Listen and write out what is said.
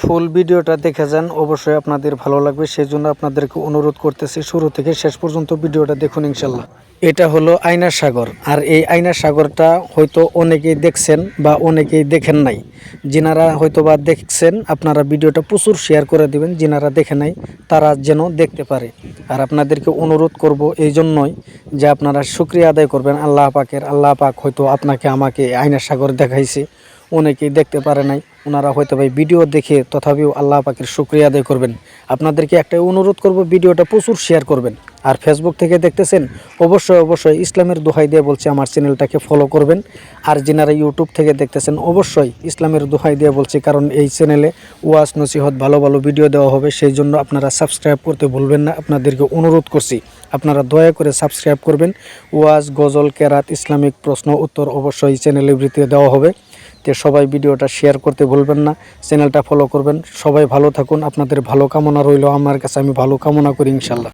ফুল ভিডিওটা দেখে যান, অবশ্যই আপনাদের ভালো লাগবে। সেজন্য আপনাদেরকে অনুরোধ করতেছি শুরু থেকে শেষ পর্যন্ত ভিডিওটা দেখুন ইনশাল্লাহ। এটা হলো আয়নার সাগর, আর এই আয়নার সাগরটা হয়তো অনেকেই দেখছেন বা অনেকেই দেখেন নাই। যিনারা হয়তো বা দেখছেন আপনারা ভিডিওটা প্রচুর শেয়ার করে দিবেন, যিনারা দেখে নাই তারা যেন দেখতে পারে। আর আপনাদেরকে অনুরোধ করব এই জন্যই যে আপনারা শুকরিয়া আদায় করবেন আল্লাহ পাকের। আল্লাহ পাক হয়তো আপনাকে আমাকে আয়নার সাগর দেখাইছে, অনেকেই দেখতে পারে নাই, ওনারা হয়তো ভাই ভিডিও দেখে তথাপিও আল্লাহ পাকের শুকরিয়া আদায় করবেন। আপনাদেরকে একটা অনুরোধ করব, ভিডিওটা প্রচুর শেয়ার করবেন। আর ফেসবুক থেকে দেখতেছেন অবশ্যই ইসলামের দোহাই দিয়ে বলছি আমার চ্যানেলটাকে ফলো করবেন। আর যিনারা ইউটিউব থেকে দেখতেছেন অবশ্যই ইসলামের দোহাই দিয়ে বলছি, কারণ এই চ্যানেলে ওয়াজ নসিহত ভালো ভালো ভিডিও দেওয়া হবে, সেই জন্য আপনারা সাবস্ক্রাইব করতে ভুলবেন না। আপনাদেরকে অনুরোধ করছি আপনারা দয়া করে সাবস্ক্রাইব করবেন। ওয়াজ, গজল, কেরাত, ইসলামিক প্রশ্ন উত্তর অবশ্যই চ্যানেলের ভিতরে দেওয়া হবে। তো সবাই ভিডিওটা শেয়ার করতে ভুলবেন না, চ্যানেলটা ফলো করবেন। সবাই ভালো থাকুন, আপনাদের ভালো কামনা রইল আমার কাছে, আমি ভালো কামনা করি ইনশাল্লাহ।